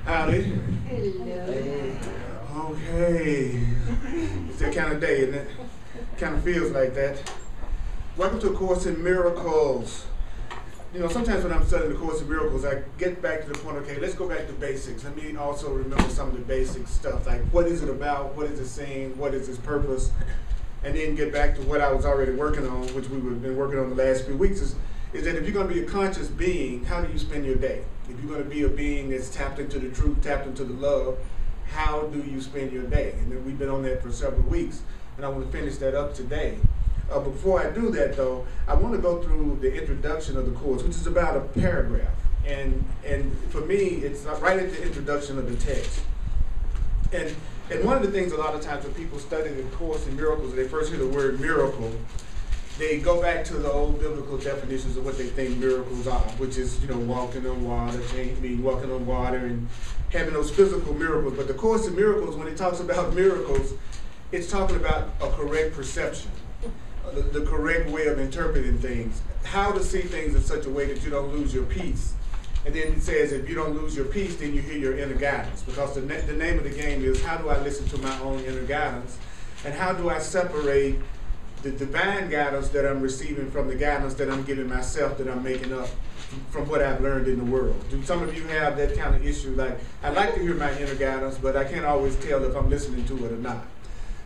Howdy. Hello. Okay. It's that kind of day, isn't it? Kind of feels like that. Welcome to A Course in Miracles. You know, sometimes when I'm studying the Course in Miracles, I get back to the point, okay, let's go back to basics. Let me also remember some of the basic stuff, like what is it about, what is it saying, what is its purpose, and then get back to what I was already working on, which we've been working on the last few weeks, is that if you're going to be a conscious being, how do you spend your day? If you're going to be a being that's tapped into the truth, tapped into the love, how do you spend your day? And then we've been on that for several weeks, and I want to finish that up today. Before I do that, though, I want to go through the introduction of the course, which is about a paragraph. And for me, it's right at the introduction of the text. And one of the things a lot of times when people study the Course in Miracles, they first hear the word miracle, they go back to the old biblical definitions of what they think miracles are, which is, you know, walking on water, walking on water and having those physical miracles. But the Course in Miracles, when it talks about miracles, it's talking about a correct perception. The correct way of interpreting things, how to see things in such a way that you don't lose your peace. And then it says if you don't lose your peace, then you hear your inner guidance, because the name of the game is how do I listen to my own inner guidance, and how do I separate the divine guidance that I'm receiving from the guidance that I'm giving myself, that I'm making up from what I've learned in the world. Do some of you have that kind of issue? Like, I like to hear my inner guidance, but I can't always tell if I'm listening to it or not.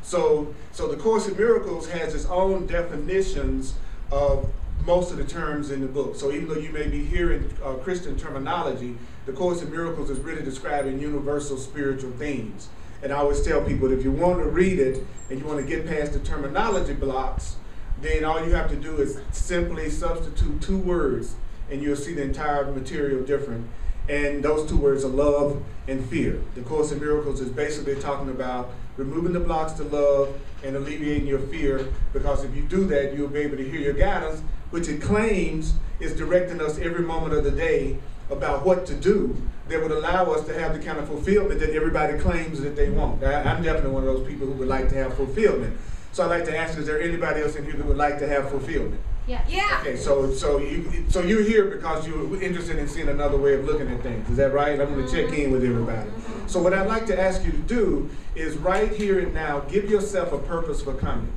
So the Course in Miracles has its own definitions of most of the terms in the book. So even though you may be hearing Christian terminology, the Course in Miracles is really describing universal spiritual themes. And I always tell people that if you want to read it and you want to get past the terminology blocks, then all you have to do is simply substitute two words and you'll see the entire material different. And those two words are love and fear. The Course in Miracles is basically talking about removing the blocks to love and alleviating your fear, because if you do that, you'll be able to hear your guidance, which it claims is directing us every moment of the day about what to do that would allow us to have the kind of fulfillment that everybody claims that they want. I'm definitely one of those people who would like to have fulfillment. So I'd like to ask, is there anybody else in here that would like to have fulfillment? Yeah. Okay, so you're here because you're interested in seeing another way of looking at things. Is that right? I'm going to check in with everybody. So what I'd like to ask you to do is right here and now, give yourself a purpose for coming.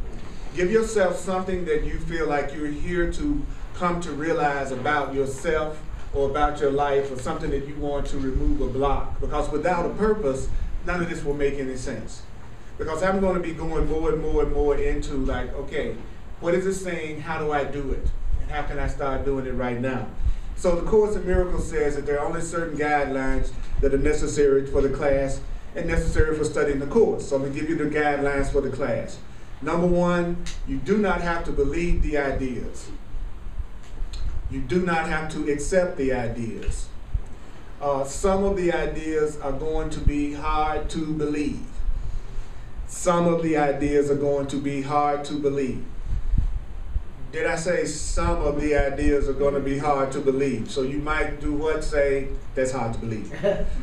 Give yourself something that you feel like you're here to come to realize about yourself or about your life, or something that you want to remove a block. Because without a purpose, none of this will make any sense. Because I'm going to be going more and more and more into like, okay, what is it saying? How do I do it? And how can I start doing it right now? So the Course in Miracles says that there are only certain guidelines that are necessary for the class and necessary for studying the course. So I'm going to give you the guidelines for the class. Number one, you do not have to believe the ideas. You do not have to accept the ideas. Some of the ideas are going to be hard to believe. Some of the ideas are going to be hard to believe. Did I say some of the ideas are going to be hard to believe? So you might do what? Say, that's hard to believe.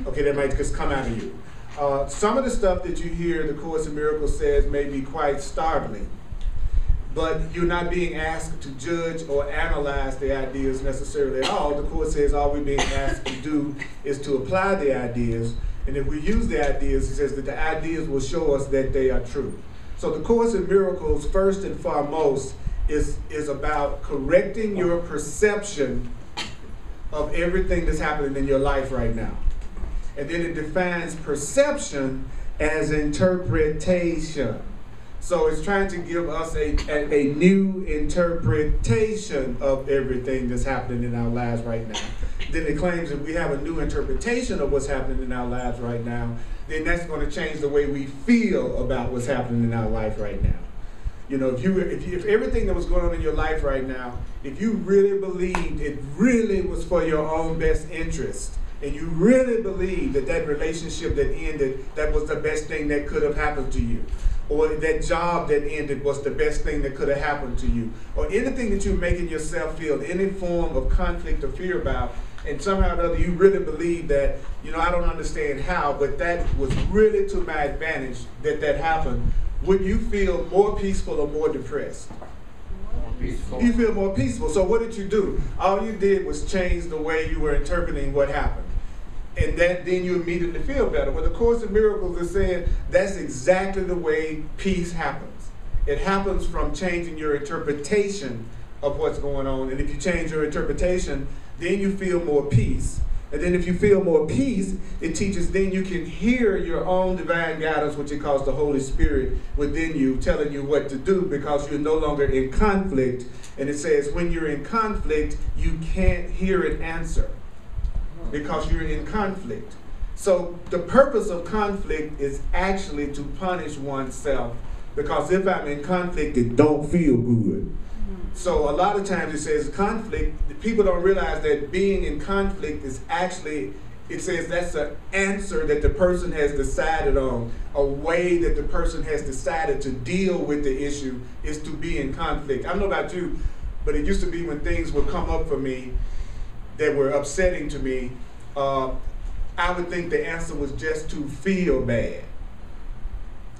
Okay, that might just come out of you. Some of the stuff that you hear the Course in Miracles says may be quite startling, but you're not being asked to judge or analyze the ideas necessarily at all. The Course says all we're being asked to do is to apply the ideas, and if we use the ideas, it says that the ideas will show us that they are true. So the Course in Miracles, first and foremost, is about correcting your perception of everything that's happening in your life right now. And then it defines perception as interpretation. So it's trying to give us a new interpretation of everything that's happening in our lives right now. Then it claims if we have a new interpretation of what's happening in our lives right now, then that's going to change the way we feel about what's happening in our life right now. You know, if everything that was going on in your life right now, if you really believed it really was for your own best interest, and you really believed that relationship that ended, that was the best thing that could have happened to you, or that job that ended was the best thing that could have happened to you, or anything that you're making yourself feel any form of conflict or fear about, and somehow or other you really believe that, you know, I don't understand how, but that was really to my advantage that happened, would you feel more peaceful or more depressed? More peaceful. You feel more peaceful. So what did you do? All you did was change the way you were interpreting what happened. And and then you immediately feel better. Well, the Course in Miracles is saying that's exactly the way peace happens. It happens from changing your interpretation of what's going on. And if you change your interpretation, then you feel more peace. And then if you feel more peace, it teaches then you can hear your own divine guidance, which it calls the Holy Spirit within you, telling you what to do because you're no longer in conflict. And it says when you're in conflict, you can't hear an answer because you're in conflict. So the purpose of conflict is actually to punish oneself, because if I'm in conflict, it don't feel good. So a lot of times it says conflict, people don't realize that being in conflict is actually, it says that's an answer that the person has decided on, a way that the person has decided to deal with the issue is to be in conflict. I don't know about you, but it used to be when things would come up for me that were upsetting to me, I would think the answer was just to feel bad.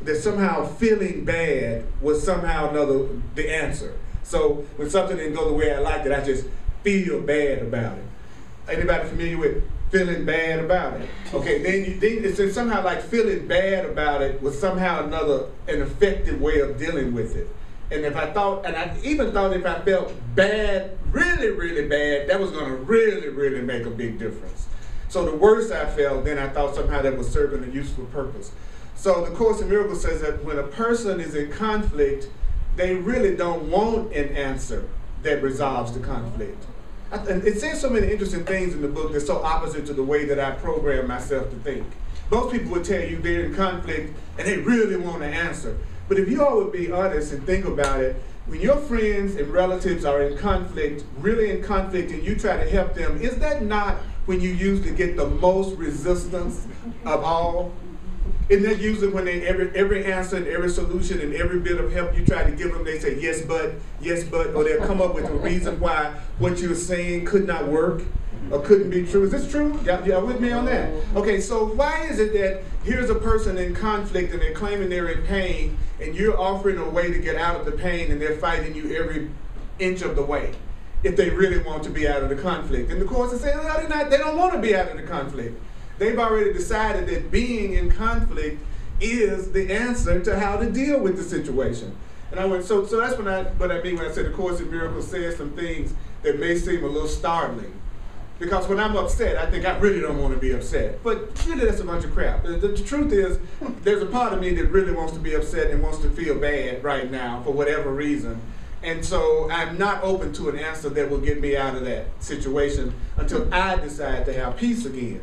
That somehow feeling bad was somehow the answer. So when something didn't go the way I liked it, I just feel bad about it. Anybody familiar with feeling bad about it? Okay, then it's somehow like feeling bad about it was somehow an effective way of dealing with it. And I even thought if I felt bad, really, really bad, that was going to really, really make a big difference. So the worse I felt, then I thought somehow that was serving a useful purpose. So the Course in Miracles says that when a person is in conflict, they really don't want an answer that resolves the conflict. And it says so many interesting things in the book that's so opposite to the way that I program myself to think. Most people would tell you they're in conflict and they really want an answer. But if you all would be honest and think about it, when your friends and relatives are in conflict, really in conflict, and you try to help them, is that not when you usually get the most resistance of all? Isn't that usually when every answer and every solution and every bit of help you try to give them, they say yes but, or they'll come up with a reason why what you're saying could not work or couldn't be true. Is this true? Y'all with me on that? Okay, so why is it that here's a person in conflict and they're claiming they're in pain and you're offering a way to get out of the pain and they're fighting you every inch of the way if they really want to be out of the conflict? And the Course is saying, no, they don't want to be out of the conflict. They've already decided that being in conflict is the answer to how to deal with the situation. And I went, so that's what I mean when I said the Course in Miracles says some things that may seem a little startling. Because when I'm upset, I think I really don't want to be upset. But really that's a bunch of crap. The truth is, there's a part of me that really wants to be upset and wants to feel bad right now for whatever reason. And so I'm not open to an answer that will get me out of that situation until I decide to have peace again.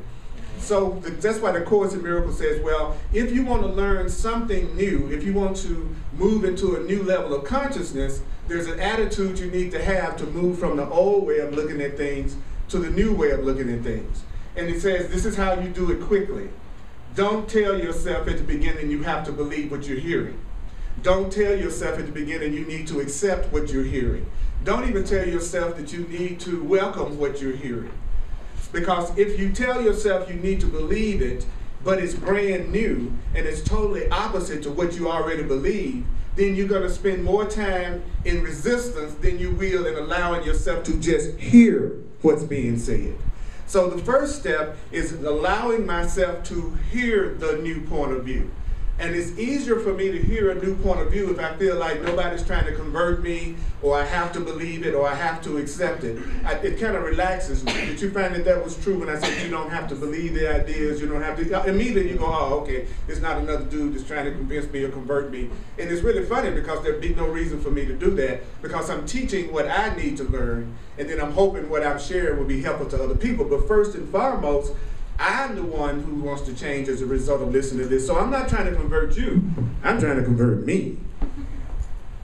So that's why the Course in Miracles says, well, if you want to learn something new, if you want to move into a new level of consciousness, there's an attitude you need to have to move from the old way of looking at things to the new way of looking at things. And it says this is how you do it quickly. Don't tell yourself at the beginning you have to believe what you're hearing. Don't tell yourself at the beginning you need to accept what you're hearing. Don't even tell yourself that you need to welcome what you're hearing. Because if you tell yourself you need to believe it, but it's brand new and it's totally opposite to what you already believe, then you're going to spend more time in resistance than you will in allowing yourself to just hear what's being said. So the first step is allowing myself to hear the new point of view. And it's easier for me to hear a new point of view if I feel like nobody's trying to convert me, or I have to believe it, or I have to accept it. It kind of relaxes me. Did you find that was true when I said you don't have to believe the ideas, you don't have to, immediately you go, oh, okay, it's not another dude that's trying to convince me or convert me. And it's really funny because there'd be no reason for me to do that, because I'm teaching what I need to learn, and then I'm hoping what I'm sharing will be helpful to other people. But first and foremost, I'm the one who wants to change as a result of listening to this. So I'm not trying to convert you. I'm trying to convert me.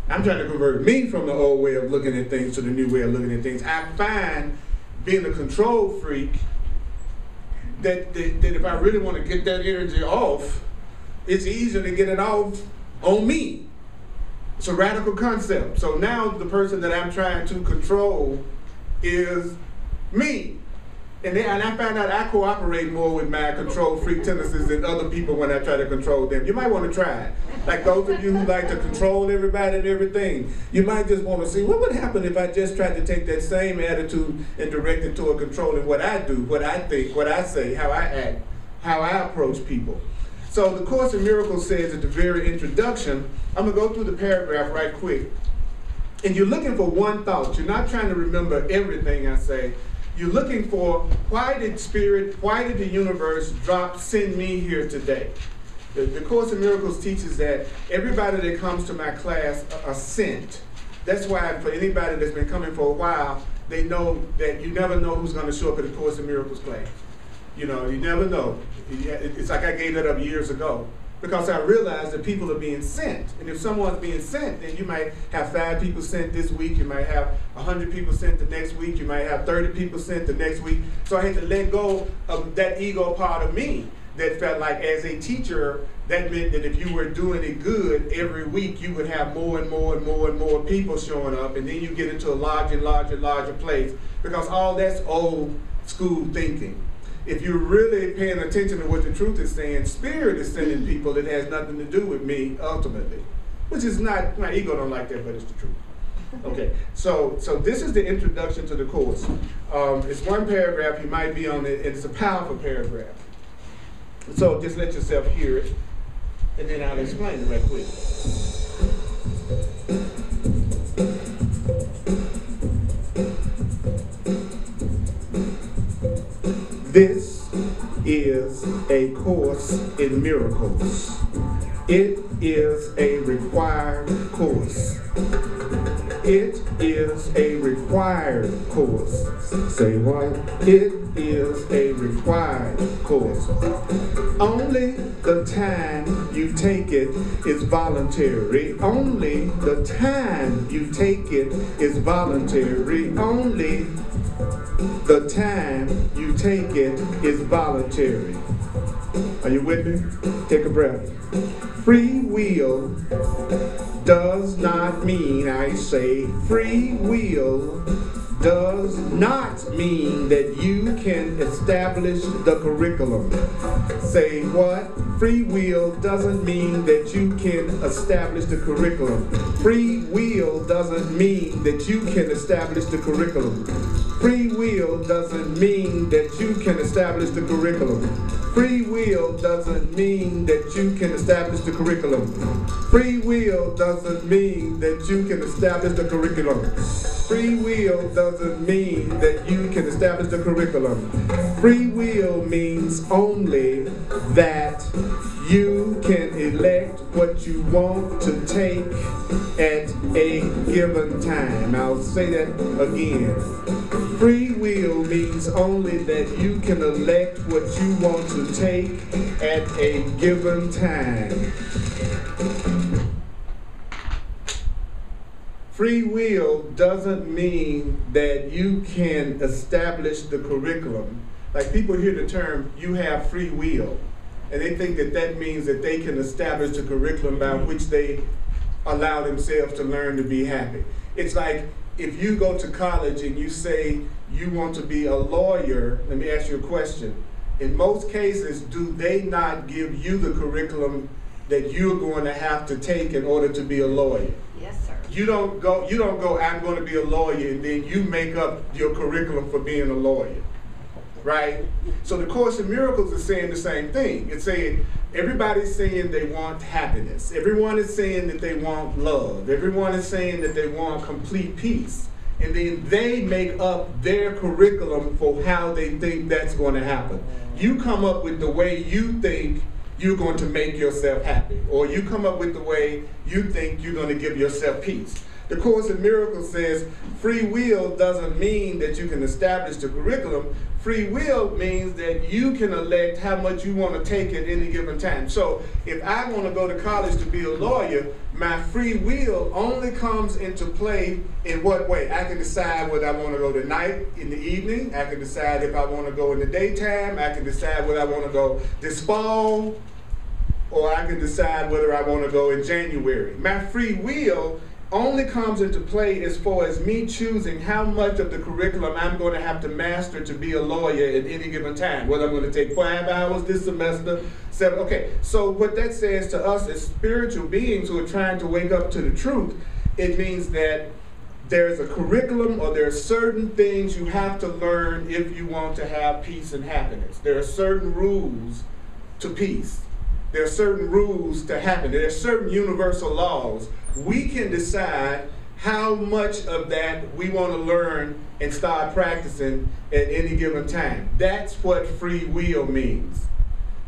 I'm trying to convert me from the old way of looking at things to the new way of looking at things. I find, being a control freak, that if I really want to get that energy off, it's easier to get it off on me. It's a radical concept. So now the person that I'm trying to control is me. And I found out I cooperate more with my control freak tendencies than other people when I try to control them. You might want to try it. Like those of you who like to control everybody and everything, you might just want to see what would happen if I just tried to take that same attitude and direct it toward controlling what I do, what I think, what I say, how I act, how I approach people. So the Course in Miracles says at the very introduction, I'm going to go through the paragraph right quick. And you're looking for one thought. You're not trying to remember everything I say. You're looking for, why did Spirit, why did the universe send me here today? The Course in Miracles teaches that everybody that comes to my class are sent. That's why for anybody that's been coming for a while, they know that you never know who's going to show up at the Course in Miracles class. You know, you never know. It's like I gave that up years ago, because I realized that people are being sent. And if someone's being sent, then you might have 5 people sent this week, you might have 100 people sent the next week, you might have 30 people sent the next week. So I had to let go of that ego part of me that felt like, as a teacher, that meant that if you were doing it good every week, you would have more and more and more and more people showing up, and then you get into a larger and larger and larger place, because all that's old school thinking. If you're really paying attention to what the truth is saying, Spirit is sending people that has nothing to do with me ultimately, which is not, my ego don't like that, but it's the truth. Okay, so this is the introduction to the Course. It's one paragraph, you might be on it, and it's a powerful paragraph. So just let yourself hear it, and then I'll explain it right quick. This is a Course in Miracles. It is a required course. It is a required course. Say what? It is a required course. Only the time you take it is voluntary. Only the time you take it is voluntary. Only the time you take it is voluntary. Are you with me? Take a breath. Free will does not mean, I say, free will does not mean that you can establish the curriculum. Say what? Free will doesn't mean that you can establish the curriculum. Free will doesn't mean that you can establish the curriculum. Free will doesn't mean that you can establish the curriculum. Free will doesn't mean that you can establish the curriculum. Free will doesn't mean that you can establish the curriculum. Free will doesn't mean that you can establish the curriculum. Free will means only that you can elect what you want to take at a given time. I'll say that again. Free will means only that you can elect what you want to take at a given time. Free will doesn't mean that you can establish the curriculum. Like, people hear the term, you have free will, and they think that that means that they can establish the curriculum by which they allow themselves to learn to be happy. It's like, if you go to college and you say you want to be a lawyer, let me ask you a question. In most cases, do they not give you the curriculum that you're going to have to take in order to be a lawyer? Yes, sir. You don't go, I'm going to be a lawyer, and then you make up your curriculum for being a lawyer, right? So the Course in Miracles is saying the same thing. It's saying, everybody's saying they want happiness. Everyone is saying that they want love. Everyone is saying that they want complete peace. And then they make up their curriculum for how they think that's going to happen. You come up with the way you think you're going to make yourself happy, or you come up with the way you think you're going to give yourself peace. The Course in Miracles says free will doesn't mean that you can establish the curriculum. Free will means that you can elect how much you want to take at any given time. So if I want to go to college to be a lawyer, my free will only comes into play in what way? I can decide whether I want to go tonight, in the evening. I can decide if I want to go in the daytime. I can decide whether I want to go this fall, or I can decide whether I want to go in January. My free will only comes into play as far as me choosing how much of the curriculum I'm going to have to master to be a lawyer at any given time. Whether I'm going to take 5 hours this semester, 7. Okay, so what that says to us as spiritual beings who are trying to wake up to the truth, it means that there's a curriculum, or there are certain things you have to learn if you want to have peace and happiness. There are certain rules to peace. There are certain rules to happiness. There are certain universal laws. We can decide how much of that we want to learn and start practicing at any given time. That's what free will means.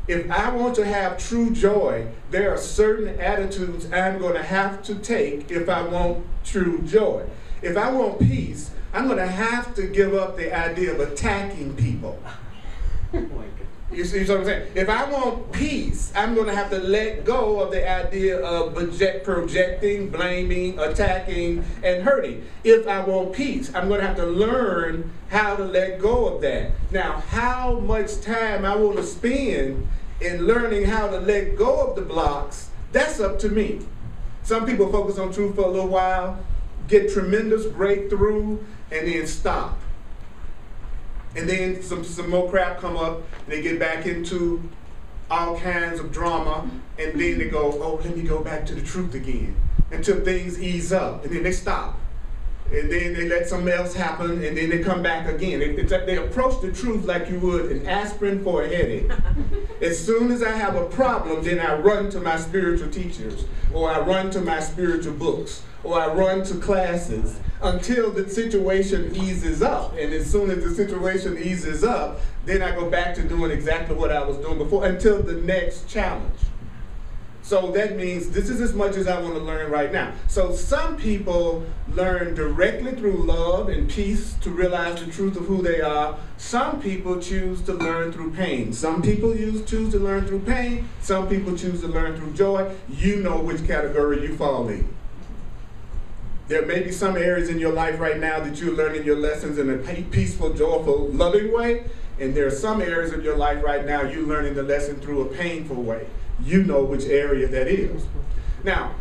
If I want to have true joy, there are certain attitudes I'm going to have to take if I want true joy. If I want peace, I'm going to have to give up the idea of attacking people. You see what I'm saying? If I want peace, I'm going to have to let go of the idea of projecting, blaming, attacking, and hurting. If I want peace, I'm going to have to learn how to let go of that. Now, how much time I want to spend in learning how to let go of the blocks, that's up to me. Some people focus on truth for a little while, get tremendous breakthrough, and then stop. And then some more crap come up, and they get back into all kinds of drama, and then they go, oh, let me go back to the truth again, until things ease up, and then they stop. And then they let something else happen, and then they come back again. They approach the truth like you would an aspirin for a headache. As soon as I have a problem, then I run to my spiritual teachers, or I run to my spiritual books, or I run to classes until the situation eases up. And as soon as the situation eases up, then I go back to doing exactly what I was doing before until the next challenge. So that means this is as much as I want to learn right now. So some people learn directly through love and peace to realize the truth of who they are. Some people choose to learn through pain. Some people choose to learn through pain. Some people choose to learn through joy. You know which category you fall in. There may be some areas in your life right now that you're learning your lessons in a peaceful, joyful, loving way. And there are some areas of your life right now you're learning the lesson through a painful way. You know which area that is. Now,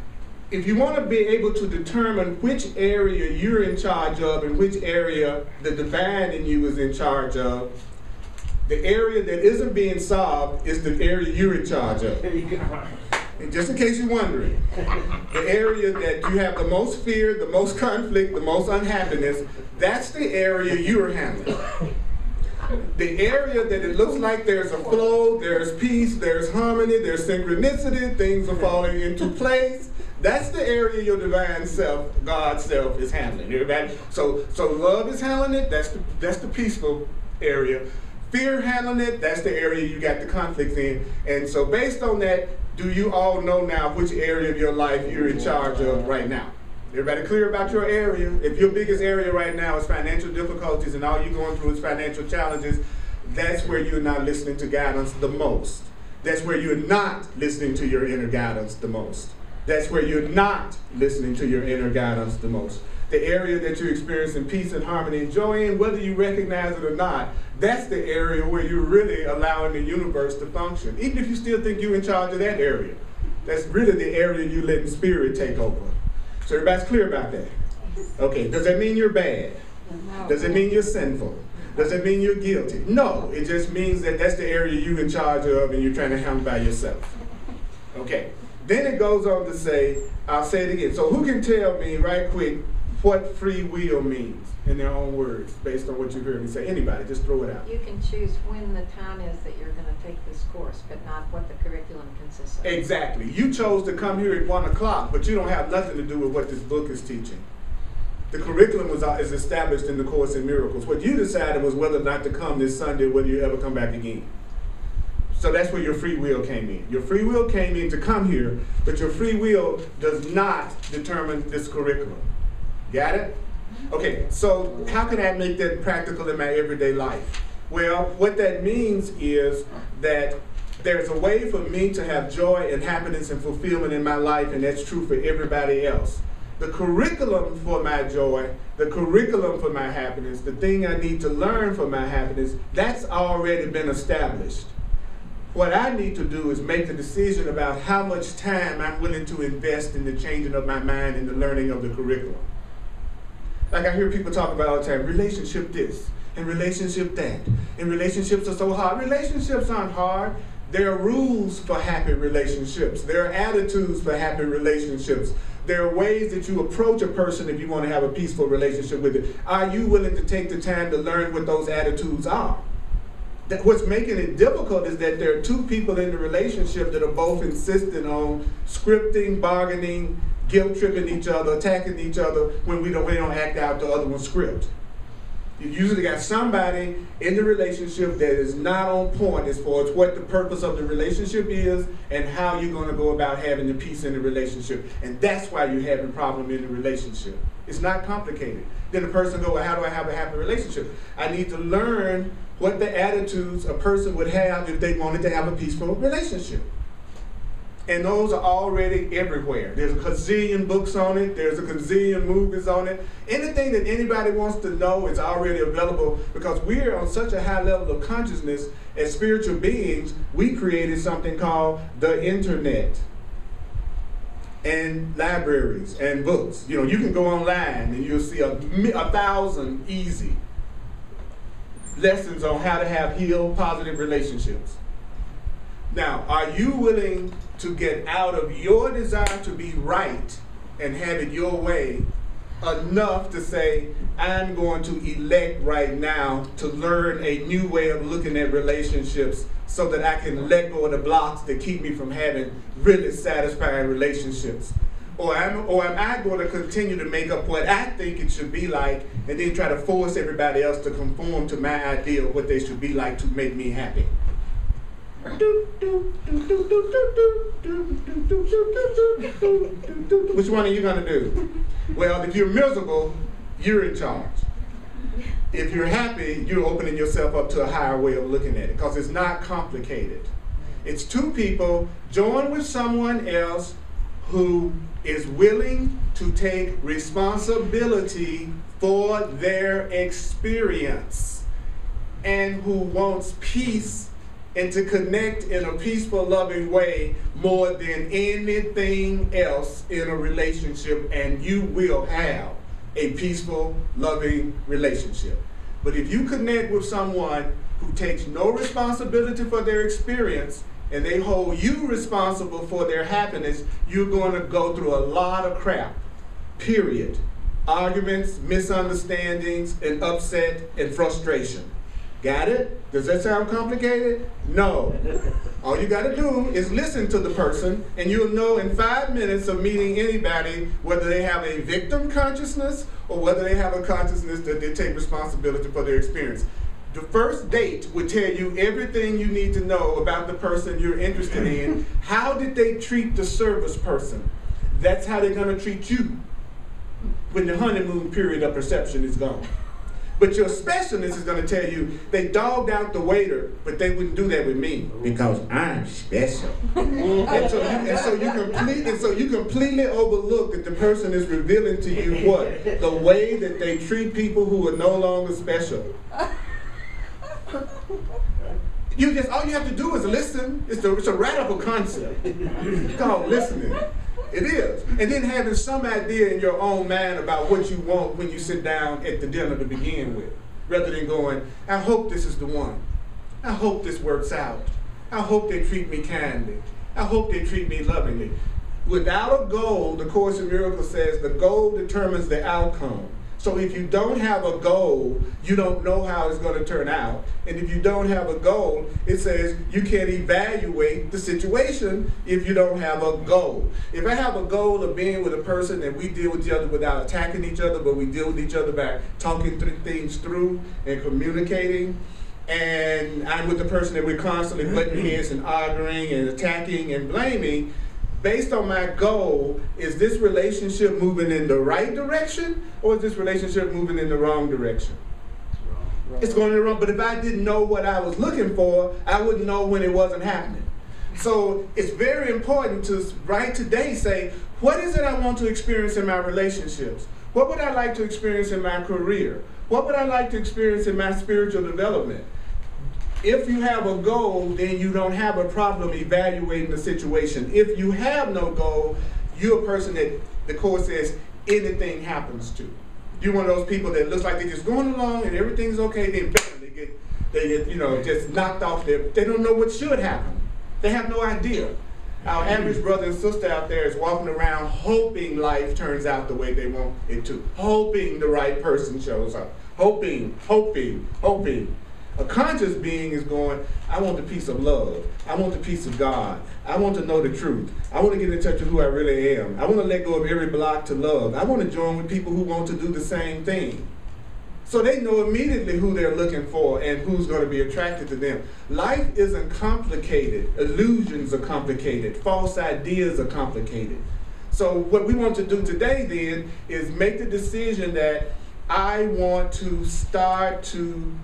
if you want to be able to determine which area you're in charge of and which area the divine in you is in charge of, the area that isn't being solved is the area you're in charge of. And just in case you're wondering, the area that you have the most fear, the most conflict, the most unhappiness, that's the area you're handling. The area that it looks like there's a flow, there's peace, there's harmony, there's synchronicity, things are falling into place, that's the area your divine self, God's self, is handling. Everybody? So love is handling it, that's the peaceful area. Fear handling it, that's the area you got the conflicts in. And so based on that, do you all know now which area of your life you're in charge of right now? Everybody clear about your area? If your biggest area right now is financial difficulties and all you're going through is financial challenges, that's where you're not listening to guidance the most. That's where you're not listening to your inner guidance the most. That's where you're not listening to your inner guidance the most. The area that you're experiencing peace and harmony and joy in, whether you recognize it or not, that's the area where you're really allowing the universe to function. Even if you still think you're in charge of that area, that's really the area you're letting spirit take over. So everybody's clear about that? Okay, does that mean you're bad? Does it mean you're sinful? Does it mean you're guilty? No, it just means that that's the area you're in charge of and you're trying to handle by yourself. Okay, then it goes on to say, I'll say it again. So who can tell me right quick what free will means in their own words based on what you heard me say? Anybody, just throw it out. You can choose when the time is that you're going to take this course, but not what the curriculum consists of. Exactly. You chose to come here at 1 o'clock, but you don't have nothing to do with what this book is teaching. The curriculum is established in the Course in Miracles. What you decided was whether or not to come this Sunday, whether you ever come back again. So that's where your free will came in. Your free will came in to come here, but your free will does not determine this curriculum. Got it? Okay, so how can I make that practical in my everyday life? Well, what that means is that there's a way for me to have joy and happiness and fulfillment in my life, and that's true for everybody else. The curriculum for my joy, the curriculum for my happiness, the thing I need to learn for my happiness, that's already been established. What I need to do is make the decision about how much time I'm willing to invest in the changing of my mind and the learning of the curriculum. Like I hear people talk about all the time, relationship this and relationship that. And relationships are so hard. Relationships aren't hard. There are rules for happy relationships. There are attitudes for happy relationships. There are ways that you approach a person if you want to have a peaceful relationship with it. Are you willing to take the time to learn what those attitudes are? What's making it difficult is that there are two people in the relationship that are both insistent on scripting, bargaining, guilt-tripping each other, attacking each other when we don't act out the other one's script. You usually got somebody in the relationship that is not on point as far as what the purpose of the relationship is and how you're going to go about having the peace in the relationship. And that's why you're having problem in the relationship. It's not complicated. Then the person goes, well, how do I have a happy relationship? I need to learn what the attitudes a person would have if they wanted to have a peaceful relationship. And those are already everywhere. There's a gazillion books on it. There's a gazillion movies on it. Anything that anybody wants to know is already available because we're on such a high level of consciousness as spiritual beings, we created something called the internet and libraries and books. You know, you can go online and you'll see 1,000 easy lessons on how to have healed, positive relationships. Now, are you willing to get out of your desire to be right and have it your way enough to say, I'm going to elect right now to learn a new way of looking at relationships so that I can let go of the blocks that keep me from having really satisfying relationships? Or am I going to continue to make up what I think it should be like and then try to force everybody else to conform to my idea of what they should be like to make me happy? Which one are you going to do? Well, if you're miserable, you're in charge. If you're happy, you're opening yourself up to a higher way of looking at it because it's not complicated. It's two people joined with someone else who is willing to take responsibility for their experience and who wants peace and to connect in a peaceful, loving way more than anything else in a relationship, and you will have a peaceful, loving relationship. But if you connect with someone who takes no responsibility for their experience and they hold you responsible for their happiness, you're going to go through a lot of crap, period. Arguments, misunderstandings, and upset and frustration. Got it? Does that sound complicated? No. All you got to do is listen to the person, and you'll know in 5 minutes of meeting anybody whether they have a victim consciousness or whether they have a consciousness that they take responsibility for their experience. The first date would tell you everything you need to know about the person you're interested in. How did they treat the service person? That's how they're going to treat you when the honeymoon period of perception is gone. But your specialist is going to tell you they dogged out the waiter, but they wouldn't do that with me because I'm special. and so you completely overlook that the person is revealing to you what? The way that they treat people who are no longer special. All you have to do is listen. It's a radical concept. It's called listening. It is. And then having some idea in your own mind about what you want when you sit down at the dinner to begin with. Rather than going, I hope this is the one. I hope this works out. I hope they treat me kindly. I hope they treat me lovingly. Without a goal, the Course in Miracles says the goal determines the outcome. So if you don't have a goal, you don't know how it's going to turn out. And if you don't have a goal, it says you can't evaluate the situation if you don't have a goal. If I have a goal of being with a person and we deal with each other without attacking each other, but we deal with each other by talking things through and communicating, and I'm with the person that we're constantly butting heads and arguing and attacking and blaming, based on my goal, is this relationship moving in the right direction or is this relationship moving in the wrong direction? It's going in the wrong, but if I didn't know what I was looking for, I wouldn't know when it wasn't happening. So it's very important to right today say, what is it I want to experience in my relationships? What would I like to experience in my career? What would I like to experience in my spiritual development? If you have a goal, then you don't have a problem evaluating the situation. If you have no goal, you're a person that the course says anything happens to. You're one of those people that looks like they're just going along and everything's okay, then bam, they get just knocked off there. They don't know what should happen. They have no idea. Our average brother and sister out there is walking around hoping life turns out the way they want it to. Hoping the right person shows up. Hoping. A conscious being is going, I want the peace of love. I want the peace of God. I want to know the truth. I want to get in touch with who I really am. I want to let go of every block to love. I want to join with people who want to do the same thing. So they know immediately who they're looking for and who's going to be attracted to them. Life isn't complicated. Illusions are complicated. False ideas are complicated. So what we want to do today then is make the decision that I want to start to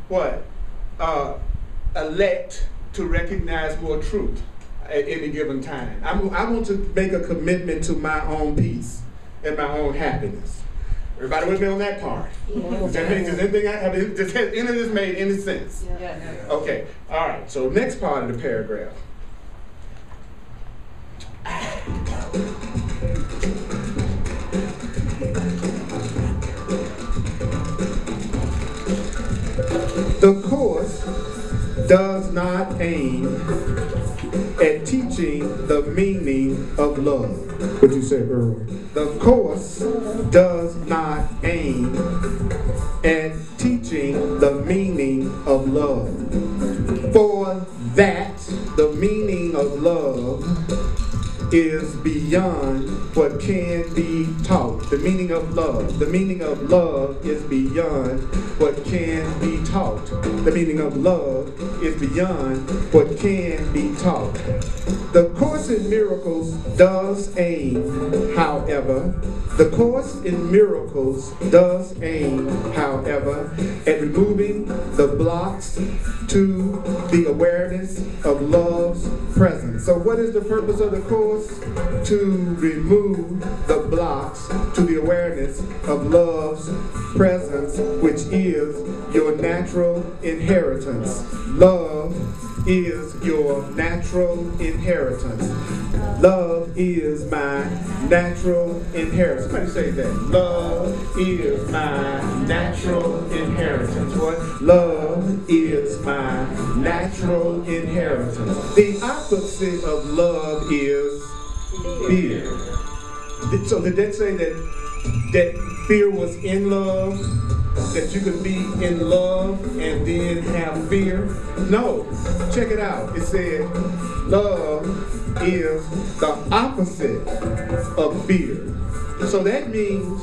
elect to recognize more truth at any given time. I want to make a commitment to my own peace and my own happiness. Everybody with me on that part? Does any of this made any sense? Yeah. Okay, all right, so next part of the paragraph. The course does not aim at teaching the meaning of love. What you said, Earl? The course does not aim at teaching the meaning of love. For that, the meaning of love is beyond what can be taught. The meaning of love. The meaning of love is beyond what can be taught. The meaning of love is beyond what can be taught. The Course in Miracles does aim, however, at removing the blocks to the awareness of love's presence. So what is the purpose of the Course? To remove the blocks to the awareness of love's presence, which is your natural inheritance. Love is your natural inheritance. Love is my natural inheritance. Somebody say that. Love is my natural inheritance. What? Love is my natural inheritance. The opposite of love is fear. So did that say that fear was in love? That you could be in love and then have fear? No. Check it out. It said love is the opposite of fear. So that means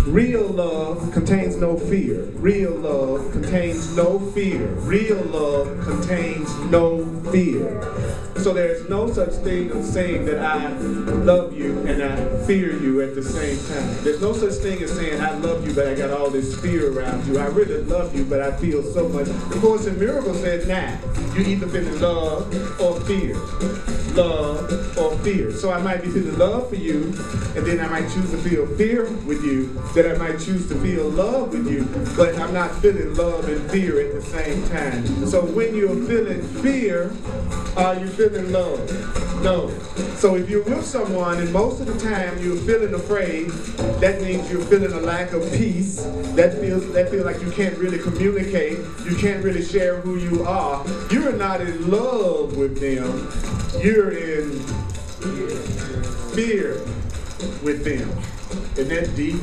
real love contains no fear. Real love contains no fear. Real love contains no fear. So there's no such thing as saying that I love you and I fear you at the same time. There's no such thing as saying I love you but I got all this fear around you. I really love you but I feel so much. Of course, in Miracles says, nah, you either feel love or fear. Love or fear. So I might be feeling love for you, and then I might choose to feel fear with you, then I might choose to feel love with you, but I'm not feeling love and fear at the same time. So when you're feeling fear, are you feeling love? No. So if you're with someone and most of the time you're feeling afraid, that means you're feeling a lack of peace. That feels like you can't really communicate, you can't really share who you are. You're not in love with them. You're in fear with them. Isn't that deep?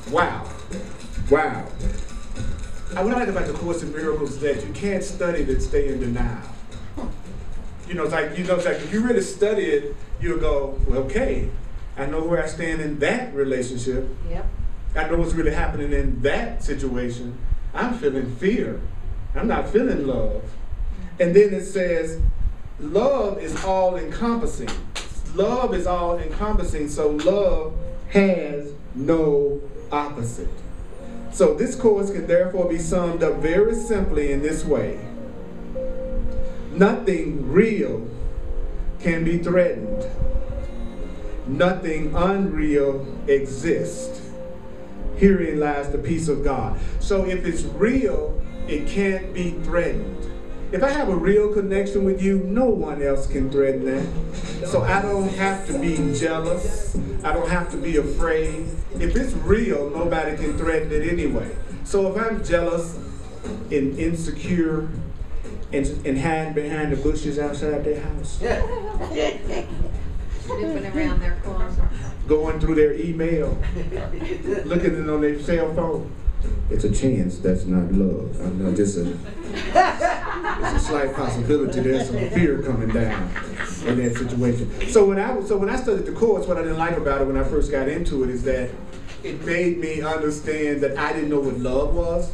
Wow. Wow. What I like about the Course in Miracles is that you can't study it and stay in denial. It's like if you really study it, you'll go, well, okay, I know where I stand in that relationship. Yep. I know what's really happening in that situation. I'm feeling fear. I'm not feeling love. And then it says, love is all encompassing. Love is all encompassing, so love has no opposite. So this course can therefore be summed up very simply in this way. Nothing real can be threatened. Nothing unreal exists. Herein lies the peace of God. So if it's real, It can't be threatened. If I have a real connection with you, no one else can threaten that. So I don't have to be jealous. I don't have to be afraid. If it's real, nobody can threaten it anyway. So if I'm jealous and insecure and hide behind the bushes outside their house, Snooping around their closet. going through their email, looking at it on their cell phone, it's a chance that's not love. I know there's a slight possibility there's some fear coming down in that situation. So when I studied the course, what I didn't like about it when I first got into it is that it made me understand that I didn't know what love was,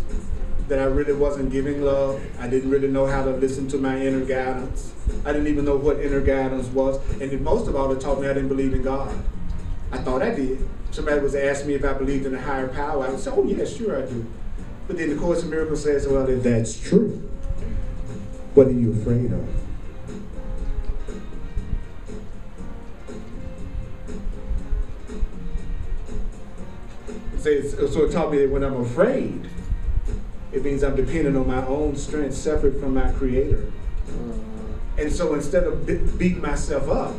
that I really wasn't giving love. I didn't really know how to listen to my inner guidance. I didn't even know what inner guidance was. And then most of all, it taught me I didn't believe in God. I thought I did. Somebody was asking me if I believed in a higher power. I would say, oh yeah, sure I do. But then the Course in Miracles says, well, if that's true, what are you afraid of? So it taught me that when I'm afraid, it means I'm dependent on my own strength separate from my Creator. And so instead of beating myself up,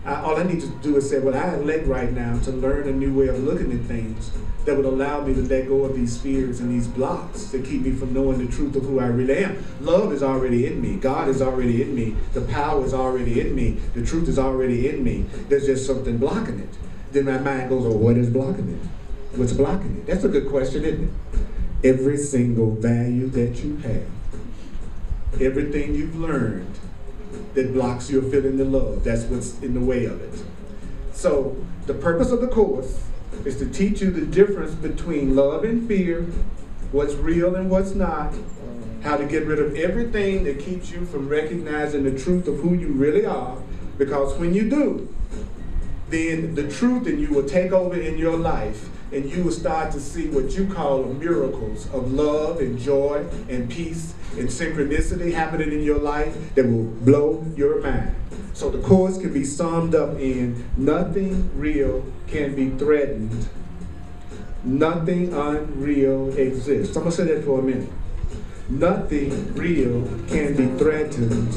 all I need to do is say, well, I elect right now to learn a new way of looking at things that would allow me to let go of these fears and these blocks that keep me from knowing the truth of who I really am. Love is already in me. God is already in me. The power is already in me. The truth is already in me. There's just something blocking it. Then my mind goes, oh, what is blocking it? What's blocking it? That's a good question, isn't it? Every single value that you have, everything you've learned that blocks your feeling the love, that's what's in the way of it. So the purpose of the course is to teach you the difference between love and fear, what's real and what's not, how to get rid of everything that keeps you from recognizing the truth of who you really are, because when you do, then the truth in you will take over in your life, and you will start to see what you call miracles of love and joy and peace and synchronicity happening in your life that will blow your mind. So the course can be summed up in nothing real can be threatened. Nothing unreal exists. I'm going to say that for a minute. Nothing real can be threatened.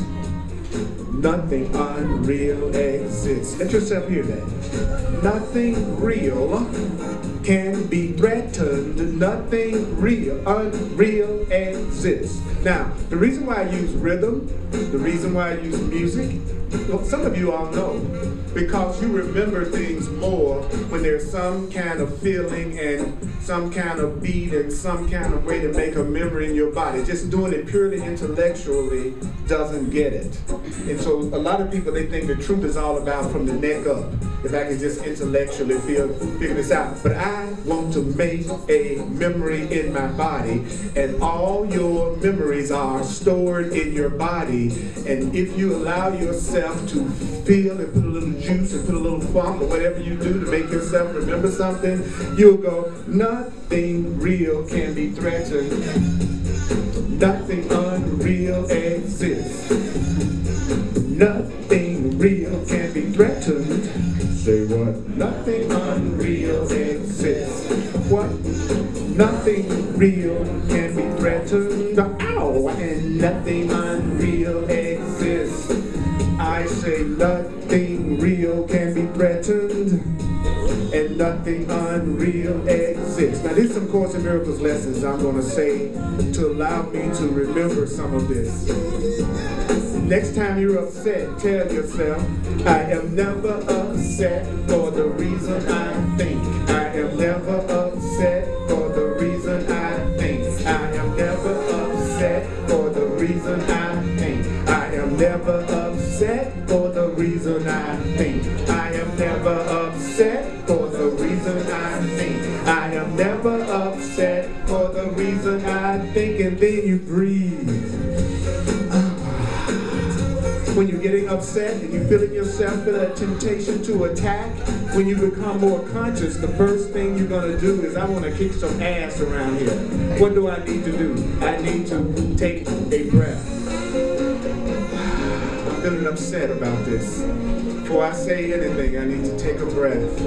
Nothing unreal exists. Let yourself hear that. Nothing real can be threatened. Nothing real, unreal exists. Now, the reason why I use rhythm, the reason why I use music, some of you all know, because you remember things more when there's some kind of feeling and some kind of beat and some kind of way to make a memory in your body. Just doing it purely intellectually doesn't get it. And so a lot of people, they think the truth is all about from the neck up. If I can just intellectually figure this out. But I want to make a memory in my body, and all your memories are stored in your body. And if you allow yourself to feel and put a little juice and put a little funk or whatever you do to make yourself remember something, you'll go, nothing real can be threatened. Nothing unreal exists. Nothing real can be threatened. Say what? Nothing unreal exists. What? Nothing real can be threatened. Ow! And nothing unreal exists. I say nothing real can be threatened, and nothing unreal exists. Now, there's some Course in Miracles lessons I'm going to say to allow me to remember some of this. Next time you're upset, tell yourself, I am never upset for the reason I think. I am never upset for the reason I think. I am never upset for the reason I think. I am never upset for the reason I think. I am never upset for the reason I think. I am never upset for the reason I think. And then you breathe. When you're getting upset and you feel it yourself, feel that temptation to attack, when you become more conscious, the first thing you're going to do is, I want to kick some ass around here. What do I need to do? I need to take a breath. I'm feeling upset about this. Before I say anything, I need to take a breath.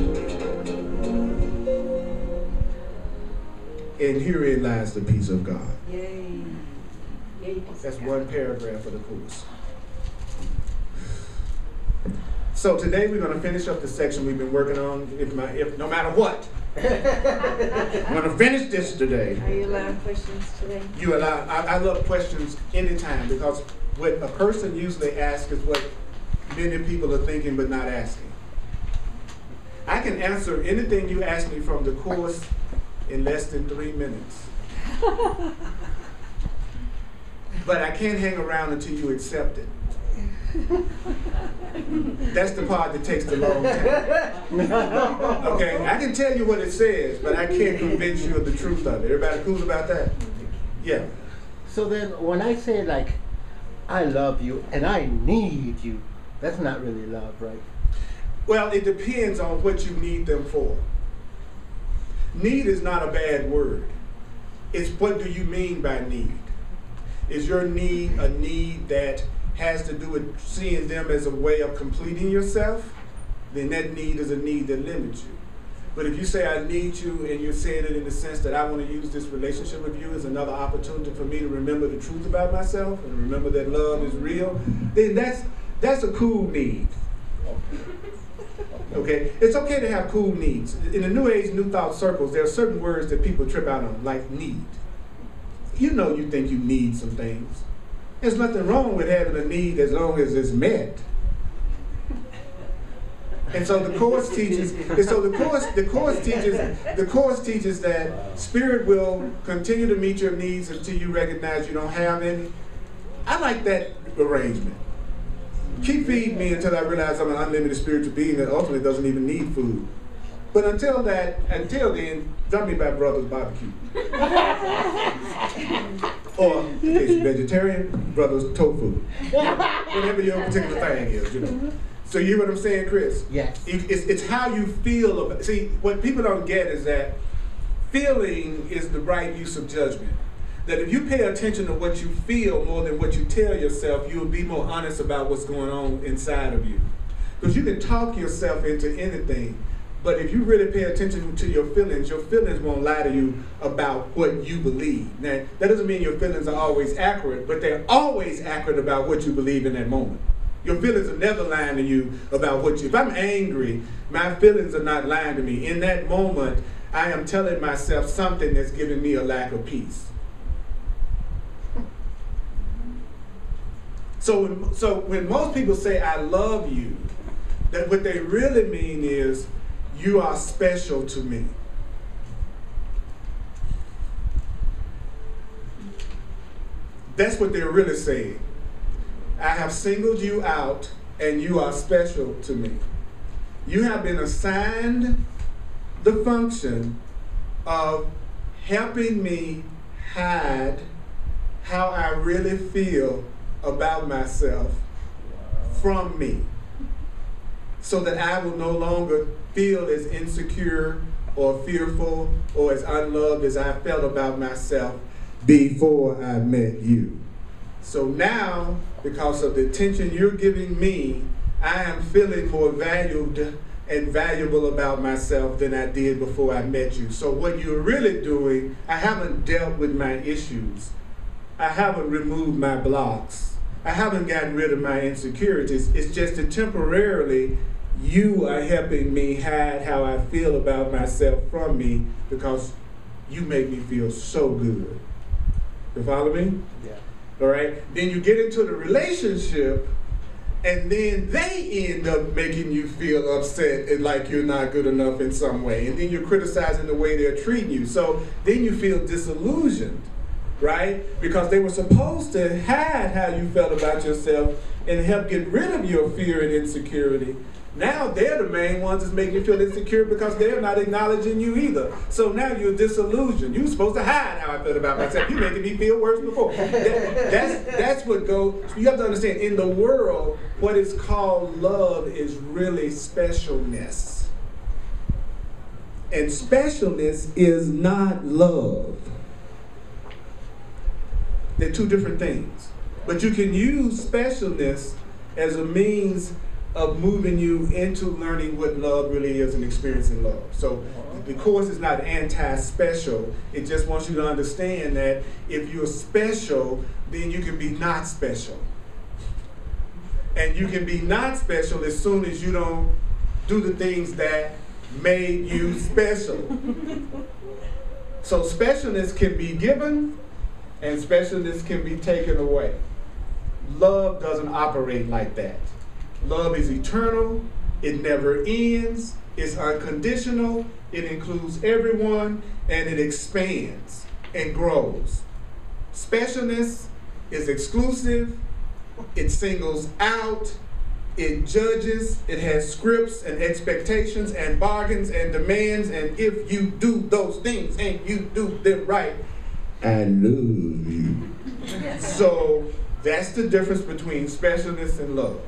And herein lies the peace of God. Yay. That's one paragraph of the course. So today we're going to finish up the section we've been working on, if no matter what. I'm going to finish this today. Are you allowed questions today? You allow. I love questions anytime, because what a person usually asks is what many people are thinking but not asking. I can answer anything you ask me from the course in less than 3 minutes. But I can't hang around until you accept it. That's the part that takes the long time. Okay, I can tell you what it says, but I can't convince you of the truth of it. Everybody cool about that? Yeah. So then when I say like, I love you and I need you, that's not really love, right? Well, it depends on what you need them for. Need is not a bad word. It's what do you mean by need? Is your need a need that has to do with seeing them as a way of completing yourself? Then that need is a need that limits you. But if you say I need you, and you're saying it in the sense that I want to use this relationship with you as another opportunity for me to remember the truth about myself and remember that love is real, then that's a cool need. Okay? It's okay to have cool needs. In the New Age, New Thought circles, there are certain words that people trip out on, like need. You know you think you need some things. There's nothing wrong with having a need as long as it's met. And so the course teaches, the course teaches that spirit will continue to meet your needs until you recognize you don't have any. I like that arrangement. Keep feeding me until I realize I'm an unlimited spiritual being that ultimately doesn't even need food. But until then, dump me by Brothers Barbecue. Or, in case you're vegetarian, Brothers Tofu. Whatever your particular thing is, you know. So you hear what I'm saying, Chris? Yes. It's how you feel about. See, what people don't get is that feeling is the right use of judgment. That if you pay attention to what you feel more than what you tell yourself, you'll be more honest about what's going on inside of you. Because you can talk yourself into anything, but if you really pay attention to your feelings won't lie to you about what you believe. Now, that doesn't mean your feelings are always accurate, but they're always accurate about what you believe in that moment. Your feelings are never lying to you about what you... If I'm angry, my feelings are not lying to me. In that moment, I am telling myself something that's giving me a lack of peace. So when most people say, I love you, that what they really mean is, you are special to me. That's what they're really saying. I have singled you out and you are special to me. You have been assigned the function of helping me hide how I really feel about myself from me, so that I will no longer feel as insecure or fearful or as unloved as I felt about myself before I met you. So now, because of the attention you're giving me, I am feeling more valued and valuable about myself than I did before I met you. So what you're really doing, I haven't dealt with my issues. I haven't removed my blocks. I haven't gotten rid of my insecurities. It's just that temporarily, you are helping me hide how I feel about myself from me because you make me feel so good. You follow me? Yeah. All right? Then you get into the relationship, and then they end up making you feel upset and like you're not good enough in some way. And then you're criticizing the way they're treating you. So then you feel disillusioned, right? Because they were supposed to hide how you felt about yourself and help get rid of your fear and insecurity. Now they're the main ones that's making you feel insecure because they're not acknowledging you either. So now you're disillusioned. You're supposed to hide how I felt about myself. You're making me feel worse than before. That's what goes. You have to understand, in the world, what is called love is really specialness. And specialness is not love. They're two different things. But you can use specialness as a means of moving you into learning what love really is and experiencing love. So the course is not anti-special. It just wants you to understand that if you're special, then you can be not special. And you can be not special as soon as you don't do the things that made you special. So specialness can be given and specialness can be taken away. Love doesn't operate like that. Love is eternal, it never ends, it's unconditional, it includes everyone, and it expands and grows. Specialness is exclusive, it singles out, it judges, it has scripts and expectations and bargains and demands, and if you do those things and you do them right, I love you. So that's the difference between specialness and love.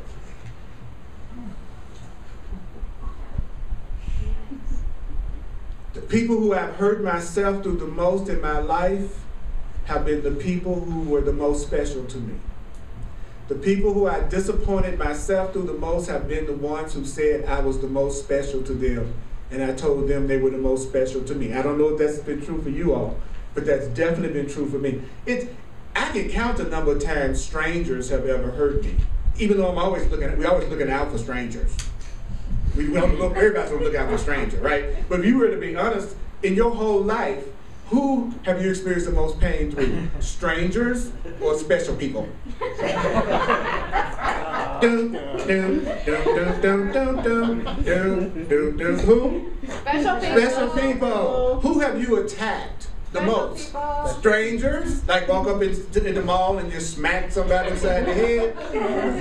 The people who have hurt myself through the most in my life have been the people who were the most special to me. The people who I disappointed myself through the most have been the ones who said I was the most special to them, and I told them they were the most special to me. I don't know if that's been true for you all, but that's definitely been true for me. I can count the number of times strangers have ever hurt me, even though we're always looking out for strangers. Everybody's gonna look out for a stranger, right? But if you were to be honest, in your whole life, who have you experienced the most pain through? Strangers or special people? Who? Special people. Who have you attacked the most? People. Strangers, like walk up in the mall and just smack somebody inside the head?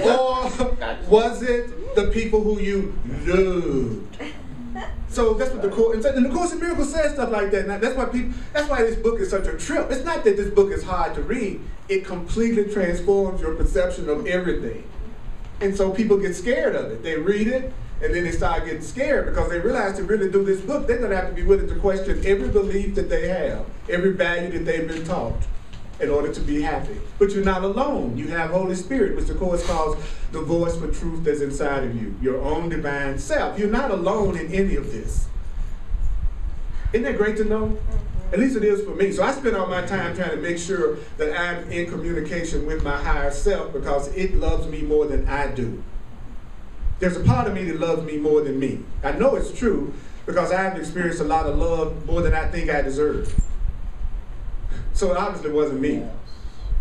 Or was it the people who you loved? So that's what the Course, and the Course in Miracles says stuff like that. Now, that's why this book is such a trip. It's not that this book is hard to read. It completely transforms your perception of everything. And so people get scared of it. They read it, and then they start getting scared because they realize to really do this book, they're going to have to be willing to question every belief that they have, every value that they've been taught in order to be happy. But you're not alone. You have Holy Spirit, which the Course calls the voice for truth that's inside of you, your own divine self. You're not alone in any of this. Isn't that great to know? At least it is for me. So I spend all my time trying to make sure that I'm in communication with my higher self because it loves me more than I do. There's a part of me that loves me more than me. I know it's true because I've experienced a lot of love more than I think I deserve. So it obviously wasn't me.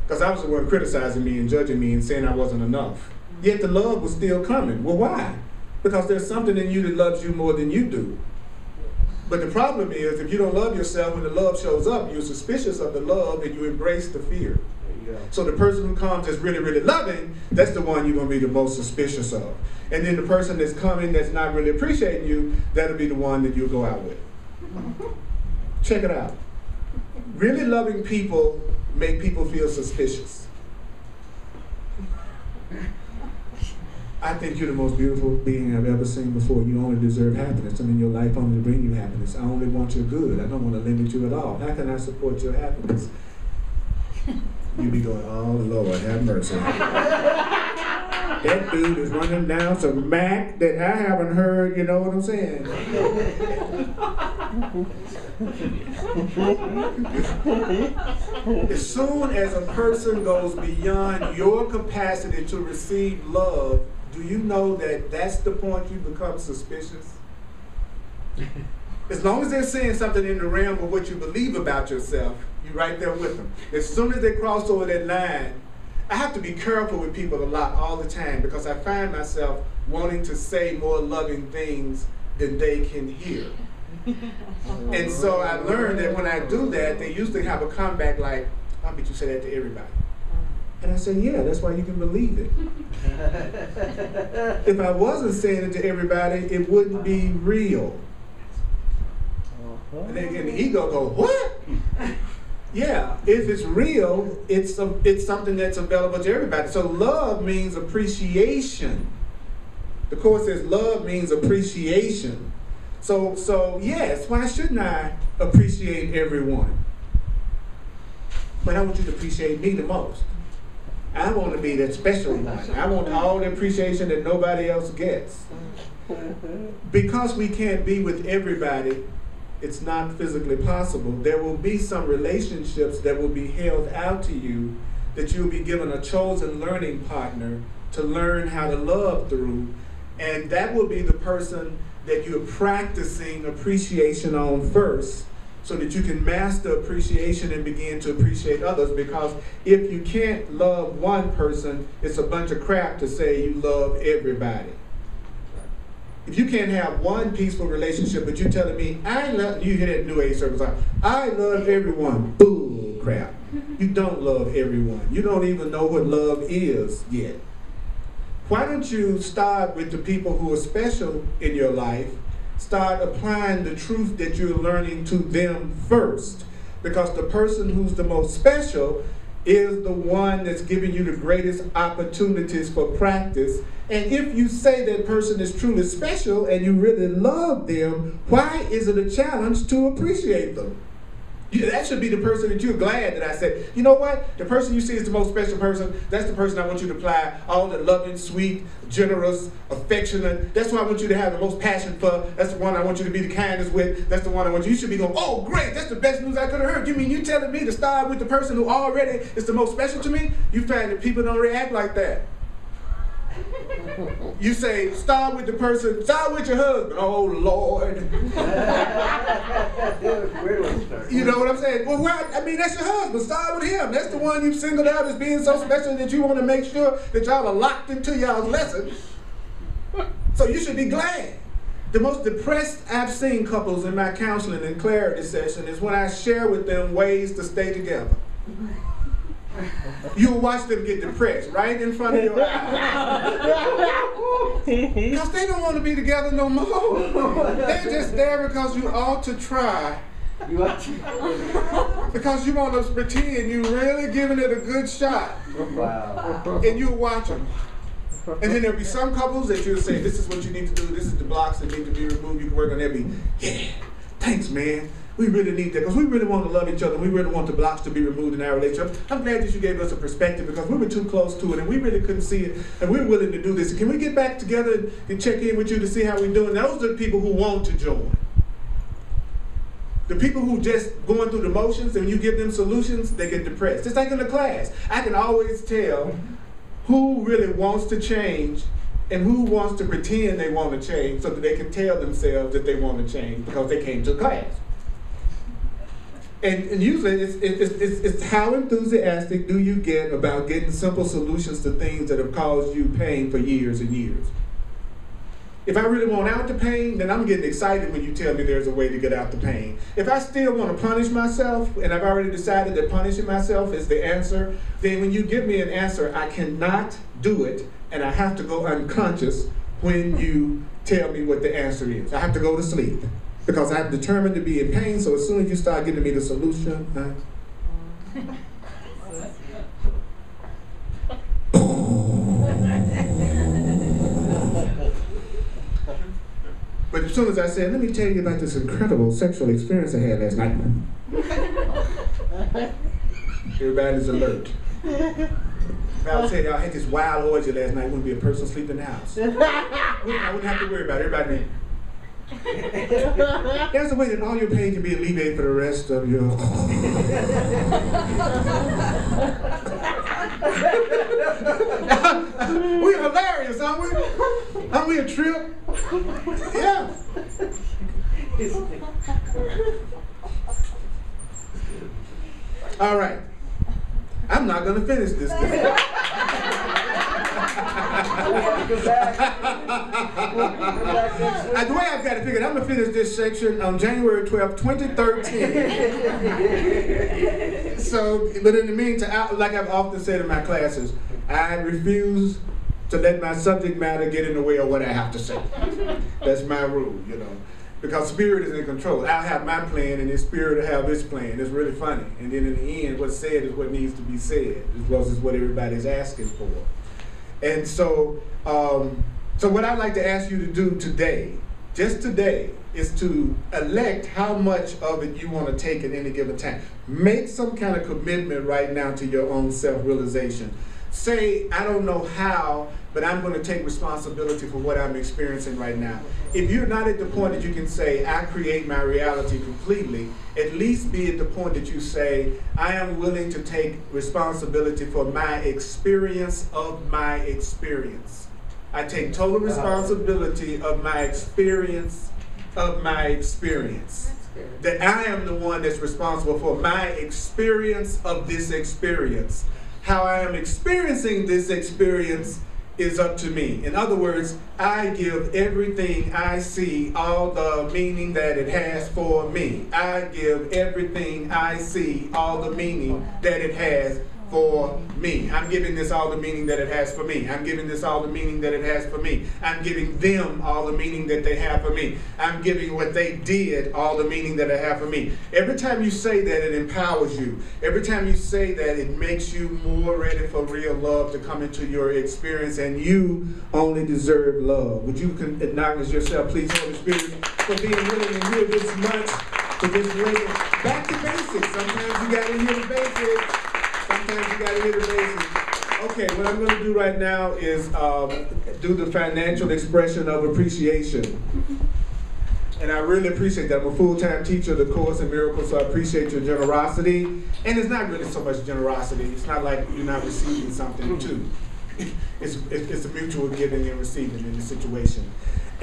Because I was the one criticizing me and judging me and saying I wasn't enough. Yet the love was still coming. Well, why? Because there's something in you that loves you more than you do. But the problem is, if you don't love yourself, when the love shows up, you're suspicious of the love and you embrace the fear. So the person who comes that's really, really loving, that's the one you're going to be the most suspicious of. And then the person that's coming that's not really appreciating you, that'll be the one that you'll go out with. Check it out. Really loving people make people feel suspicious. I think you're the most beautiful being I've ever seen before. You only deserve happiness. I'm in your life only to bring you happiness. I only want your good. I don't want to limit you at all. How can I support your happiness? You be going, oh Lord, have mercy. That dude is running down some Mac that I haven't heard, you know what I'm saying? As soon as a person goes beyond your capacity to receive love, do you know that that's the point you become suspicious? As long as they're saying something in the realm of what you believe about yourself, you're right there with them. As soon as they cross over that line, I have to be careful with people a lot all the time because I find myself wanting to say more loving things than they can hear. And so I learned that when I do that, they usually have a comeback like, I bet you say that to everybody. And I said, yeah, that's why you can believe it. If I wasn't saying it to everybody, it wouldn't be real. And the ego goes, what? Yeah, if it's real, it's something that's available to everybody. So love means appreciation. The Course says love means appreciation. So yes, why shouldn't I appreciate everyone? But I want you to appreciate me the most. I want to be that special one. I want all the appreciation that nobody else gets. Because we can't be with everybody, it's not physically possible. There will be some relationships that will be held out to you, that you'll be given a chosen learning partner to learn how to love through. And that will be the person that you're practicing appreciation on first, so that you can master appreciation and begin to appreciate others. Because if you can't love one person, it's a bunch of crap to say you love everybody. If you can't have one peaceful relationship, but you're telling me, I love, you hear that New Age circles, I love everyone. Bull crap. You don't love everyone. You don't even know what love is yet. Why don't you start with the people who are special in your life? Start applying the truth that you're learning to them first. Because the person who's the most special is the one that's giving you the greatest opportunities for practice. And if you say that person is truly special and you really love them, why is it a challenge to appreciate them? That should be the person that you're glad that I said, you know what? The person you see is the most special person. That's the person I want you to apply all the loving, sweet, generous, affectionate. That's what I want you to have the most passion for. That's the one I want you to be the kindest with. That's the one I want you should be going, oh, great, that's the best news I could have heard. You mean you telling me to start with the person who already is the most special to me? You find that people don't react like that. You say, start with the person, start with your husband. Oh, Lord. You know what I'm saying? Well, I mean, that's your husband. Start with him. That's the one you singled out as being so special that you want to make sure that y'all are locked into y'all's lesson. So you should be glad. The most depressed I've seen couples in my counseling and clarity session is when I share with them ways to stay together. You'll watch them get depressed right in front of your eyes. Because they don't want to be together no more. They're just there because you ought to try. Because you want to pretend you're really giving it a good shot. Wow. And you'll watch them. And then there'll be some couples that you'll say, this is what you need to do, this is the blocks that need to be removed, you can work on that. Yeah, thanks, man. We really need that because we really want to love each other. We really want the blocks to be removed in our relationship. I'm glad that you gave us a perspective because we were too close to it and we really couldn't see it and we're willing to do this. Can we get back together and check in with you to see how we're doing? Those are the people who want to join. The people who just going through the motions and when you give them solutions, they get depressed. It's like in the class. I can always tell who really wants to change and who wants to pretend they want to change so that they can tell themselves that they want to change because they came to class. And usually it's how enthusiastic do you get about getting simple solutions to things that have caused you pain for years and years. If I really want out the pain, then I'm getting excited when you tell me there's a way to get out the pain. If I still want to punish myself, and I've already decided that punishing myself is the answer, then when you give me an answer, I cannot do it, and I have to go unconscious when you tell me what the answer is. I have to go to sleep. Because I'm determined to be in pain, so as soon as you start giving me the solution, but as soon as I said, let me tell you about this incredible sexual experience I had last night, everybody's alert. If I would say y'all had this wild orgy last night, wouldn't be a person sleeping in the house. I wouldn't have to worry about it. Everybody. There's a way that all your pain can be alleviated for the rest of your. We're hilarious, aren't we? Aren't we a trip? Yeah. All right. I'm not going to finish this thing. The way I've got it figured, I'm going to finish this section on January 12th, 2013. So, but in the meantime, like I've often said in my classes, I refuse to let my subject matter get in the way of what I have to say. That's my rule, you know. Because spirit is in control. I'll have my plan and the spirit will have its plan. It's really funny. And then in the end, what's said is what needs to be said, as well as what everybody's asking for. And so, so what I'd like to ask you to do today, just today, is to elect how much of it you want to take at any given time. Make some kind of commitment right now to your own self-realization. say, I don't know how, but I'm going to take responsibility for what I'm experiencing right now. If you're not at the point that you can say, I create my reality completely, at least be at the point that you say, I am willing to take responsibility for my experience of my experience. I take total responsibility of my experience of my experience. That I am the one that's responsible for my experience of this experience. How I am experiencing this experience is up to me. In other words, I give everything I see all the meaning that it has for me. I give everything I see all the meaning that it has for me. I'm giving this all the meaning that it has for me. I'm giving this all the meaning that it has for me. I'm giving them all the meaning that they have for me. I'm giving what they did all the meaning that it have for me. Every time you say that, it empowers you. Every time you say that, it makes you more ready for real love to come into your experience, and you only deserve love. Would you acknowledge yourself, please, Holy Spirit, for being willing to hear this much, for this way. Back to basics. Sometimes you got to hear the basics. Sometimes you got to hear the basics. Okay, what I'm going to do right now is do the financial expression of appreciation. And I really appreciate that. I'm a full-time teacher of the Course in Miracles, so I appreciate your generosity. And it's not really so much generosity. It's not like you're not receiving something too. It's a mutual giving and receiving in the situation.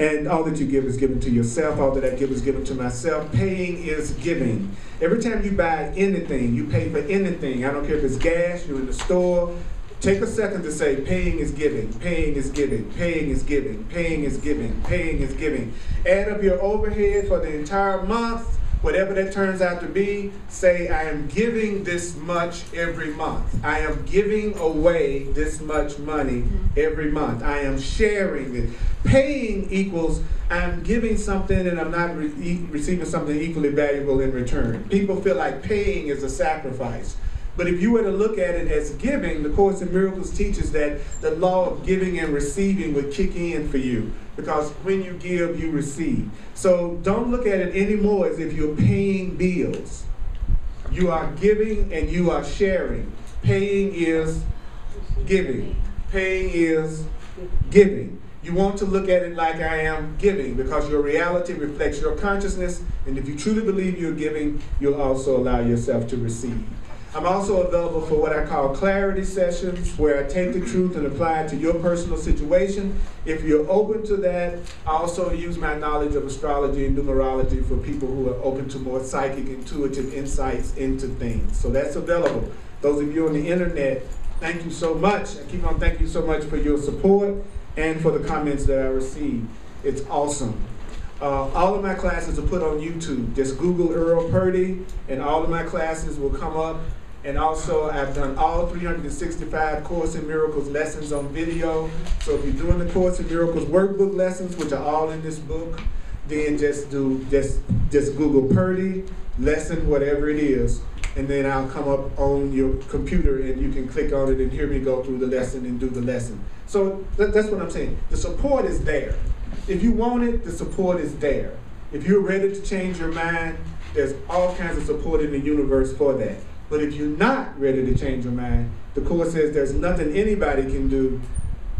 And all that you give is given to yourself. All that I give is given to myself. Paying is giving. Every time you buy anything, you pay for anything. I don't care if it's gas, you're in the store. Take a second to say, paying is giving, paying is giving, paying is giving, paying is giving, paying is giving. Add up your overhead for the entire month. Whatever that turns out to be, say, I am giving this much every month. I am giving away this much money every month. I am sharing it. Paying equals I'm giving something and I'm not receiving something equally valuable in return. People feel like paying is a sacrifice. But if you were to look at it as giving, the Course in Miracles teaches that the law of giving and receiving would kick in for you. Because when you give, you receive. So don't look at it anymore as if you're paying bills. You are giving and you are sharing. Paying is giving. Paying is giving. You want to look at it like I am giving, because your reality reflects your consciousness. And if you truly believe you're giving, you'll also allow yourself to receive. I'm also available for what I call clarity sessions, where I take the truth and apply it to your personal situation. If you're open to that, I also use my knowledge of astrology and numerology for people who are open to more psychic, intuitive insights into things. So that's available. Those of you on the internet, thank you so much. I keep on thanking you so much for your support and for the comments that I received. It's awesome. All of my classes are put on YouTube. Just Google Earl Purdy, and all of my classes will come up. And also, I've done all 365 Course in Miracles lessons on video. So if you're doing the Course in Miracles workbook lessons, which are all in this book, then just Google Purdy lesson, whatever it is, and then I'll come up on your computer and you can click on it and hear me go through the lesson and do the lesson. So that's what I'm saying. The support is there. If you want it, the support is there. If you're ready to change your mind, there's all kinds of support in the universe for that. But if you're not ready to change your mind, the Course says there's nothing anybody can do,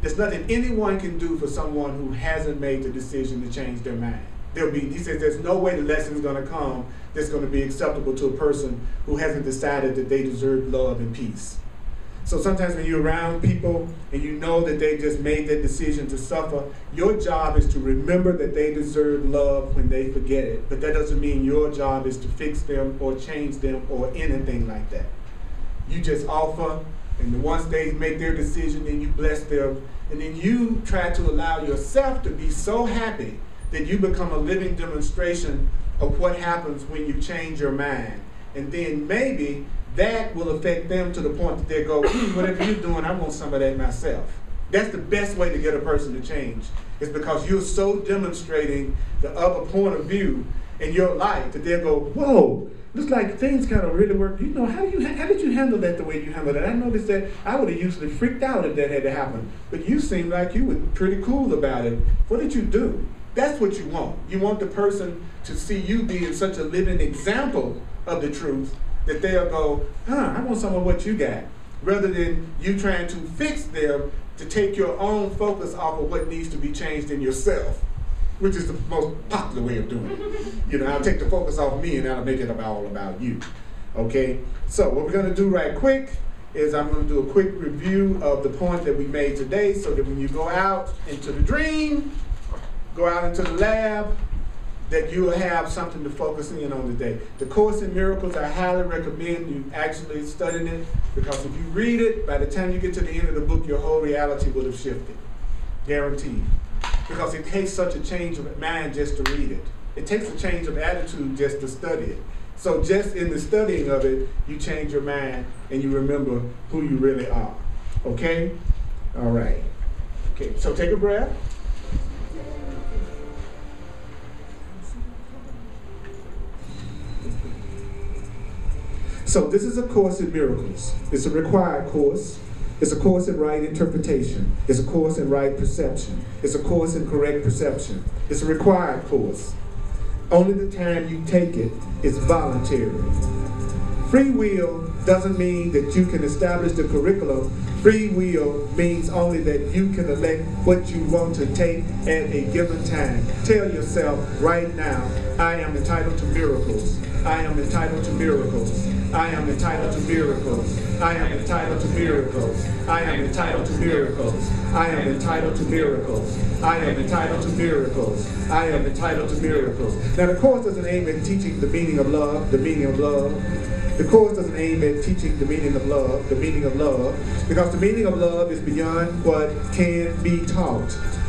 there's nothing anyone can do for someone who hasn't made the decision to change their mind. He says there's no way the lesson's going to come that's going to be acceptable to a person who hasn't decided that they deserve love and peace. So sometimes when you're around people and you know that they just made that decision to suffer, your job is to remember that they deserve love when they forget it. But that doesn't mean your job is to fix them or change them or anything like that. You just offer, and once they make their decision, then you bless them. And then you try to allow yourself to be so happy that you become a living demonstration of what happens when you change your mind. And then maybe that will affect them to the point that they go, whatever you're doing, I want some of that myself. That's the best way to get a person to change. It's because you're so demonstrating the other point of view in your life that they'll go, whoa, looks like things kind of really work. You know, how did you handle that the way you handled it? I noticed that I would have usually freaked out if that had to happen. But you seemed like you were pretty cool about it. What did you do? That's what you want. You want the person to see you being such a living example of the truth that they'll go, I want some of what you got. rather than you trying to fix them to take your own focus off of what needs to be changed in yourself, which is the most popular way of doing it. I'll take the focus off me and that'll make it all about you. Okay? So what we're going to do right quick is I'm going to do a quick review of the point that we made today so that when you go out into the dream, go out into the lab, that you'll have something to focus in on today. The Course in Miracles, I highly recommend you actually studying it, because if you read it, by the time you get to the end of the book, your whole reality will have shifted. Guaranteed. Because it takes such a change of mind just to read it. It takes a change of attitude just to study it. So just in the studying of it, you change your mind and you remember who you really are. Okay? All right. Okay, so take a breath. So this is a Course in Miracles. It's a required course. It's a course in right interpretation. It's a course in right perception. It's a course in correct perception. It's a required course. Only the time you take it is voluntary. Free will doesn't mean that you can establish the curriculum. Free will means only that you can elect what you want to take at a given time. Tell yourself right now, I am entitled to miracles. I am entitled to miracles. I am entitled to miracles. I am entitled to miracles. I am entitled to miracles. I am entitled to miracles. I am entitled to miracles. I am entitled to miracles. Now the Course doesn't aim at teaching the meaning of love, the meaning of love. The Course doesn't aim at teaching the meaning of love, the meaning of love, because the meaning of love is beyond what can be taught.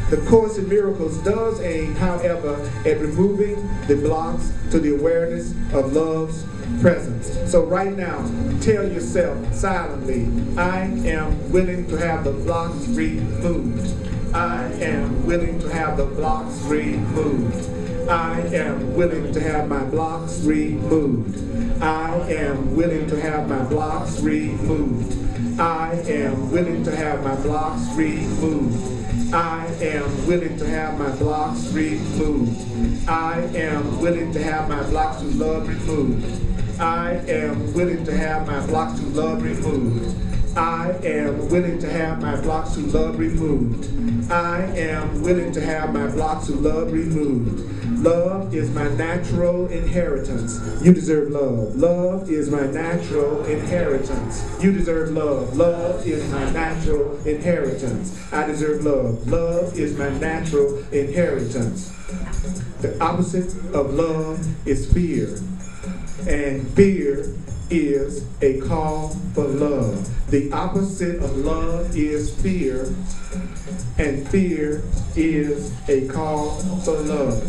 The Course in Miracles does aim, however, at removing the blocks to the awareness of love's presence. So right now, tell yourself silently, I am willing to have the blocks removed. I am willing to have the blocks removed. I am willing to have my blocks removed. I am willing to have my blocks removed. I am willing to have my blocks removed. I am willing to have my blocks removed. I am willing to have my blocks to love removed. I am willing to have my blocks to love removed. I am willing to have my blocks to love removed. I am willing to have my blocks to love removed. Love is my natural inheritance. You deserve love. Love is my natural inheritance. You deserve love. Love is my natural inheritance. I deserve love. Love is my natural inheritance. The opposite of love is fear. And fear is a call for love. The opposite of love is fear, and fear is a call for love.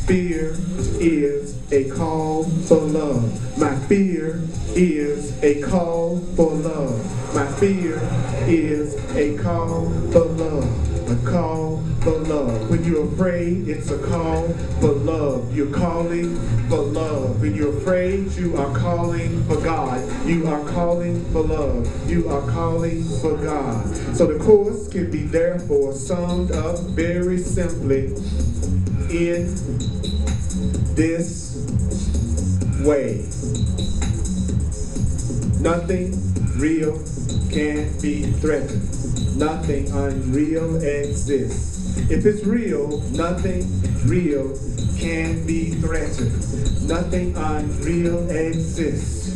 Fear is a call for love. My fear is a call for love. My fear is a call for love. A call for love. When you're afraid, it's a call for love. You're calling for love. When you're afraid, you are calling for God. You are calling for love. You are calling for God. So the Course can be therefore summed up very simply in this way. Nothing real can be threatened. Nothing unreal exists. If it's real, nothing real can be threatened. Nothing unreal exists.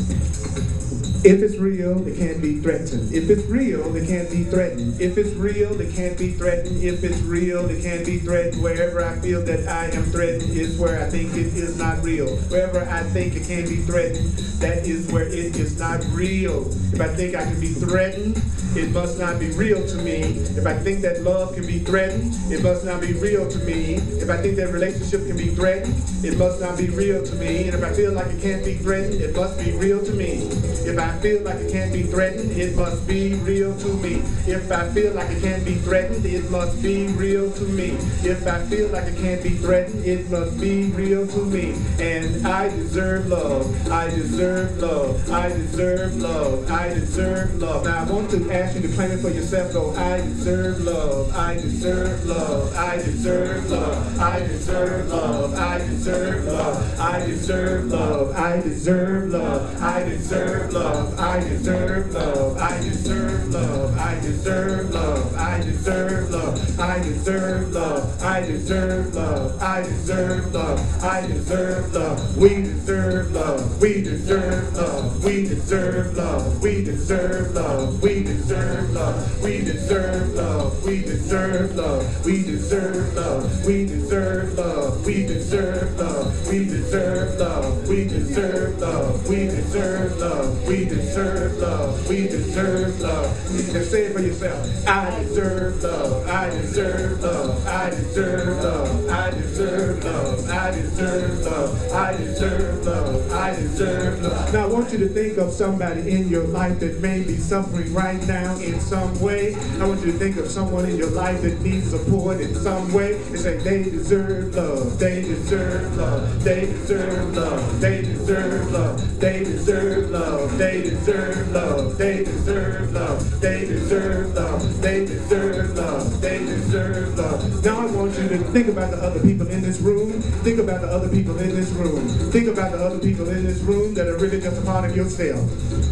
If it's real, it can't be threatened. If it's real, it can't be threatened. If it's real, it can't be threatened. If it's real, it can't be threatened. Wherever I feel that I am threatened is where I think it is not real. Wherever I think it can be threatened, that is where it is not real. If I think I can be threatened, it must not be real to me. If I think that love can be threatened, it must not be real to me. If I think that relationship can be threatened, it must not be real to me. And if I feel like it can't be threatened, it must be real to me. If I feel like it can't be threatened, it must be real to me. If I feel like it can't be threatened, it must be real to me. If I feel like it can't be threatened, it must be real to me. And I deserve love. I deserve love. I deserve love. I deserve love. Now I want to ask you to claim it for yourself. Go, I deserve love. I deserve love. I deserve love. I deserve love. I deserve love. I deserve love. I deserve love. I deserve love. love, I deserve love, I deserve love, I deserve love, I deserve love, I deserve love, I deserve love, I deserve love, I deserve love, we deserve love, we deserve love, we deserve love, we deserve love, we deserve love, we deserve love, we deserve love, we deserve love, we deserve love, we deserve love, we deserve love, we deserve love, we deserve love, we deserve love, we deserve love. Just say it for yourself. I deserve love, I deserve love, I deserve love, I deserve love, I deserve love, I deserve love, I deserve love. Now I want you to think of somebody in your life that may be suffering right now in some way. I want you to think of someone in your life that needs support in some way and say they deserve love, they deserve love, they deserve love, they deserve love, they deserve love, they deserve love, they deserve love, they deserve love, they deserve love, they deserve love. Now I want you to think about the other people in this room. Think about the other people in this room. Think about the other people in this room that are really just a part of yourself.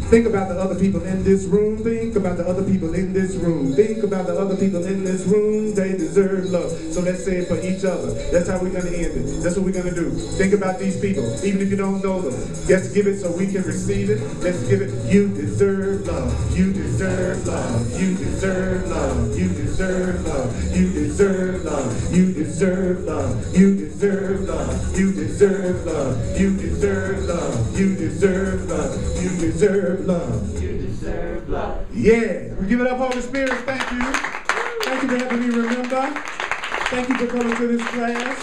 Think about the other people in this room. Think about the other people in this room. Think about the other people in this room. They deserve love. So let's say it for each other. That's how we're going to end it. That's what we're going to do. Think about these people, even if you don't know them. Let's give it so we can receive it. Let's give it. You deserve love. You deserve love. You deserve love. You deserve love. You deserve love. You deserve love. You deserve love. You deserve love. You deserve love. You deserve love. You deserve love. You deserve love. Yeah. We give it up, Holy Spirit. Thank you. Thank you for having me remember. Thank you for coming to this class.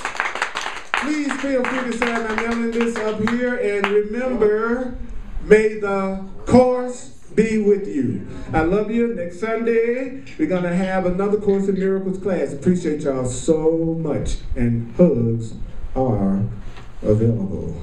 Please feel free to sign my mailing list up here. And remember, may the course be with you. I love you. Next Sunday, we're going to have another Course in Miracles class. Appreciate y'all so much. And hugs are available.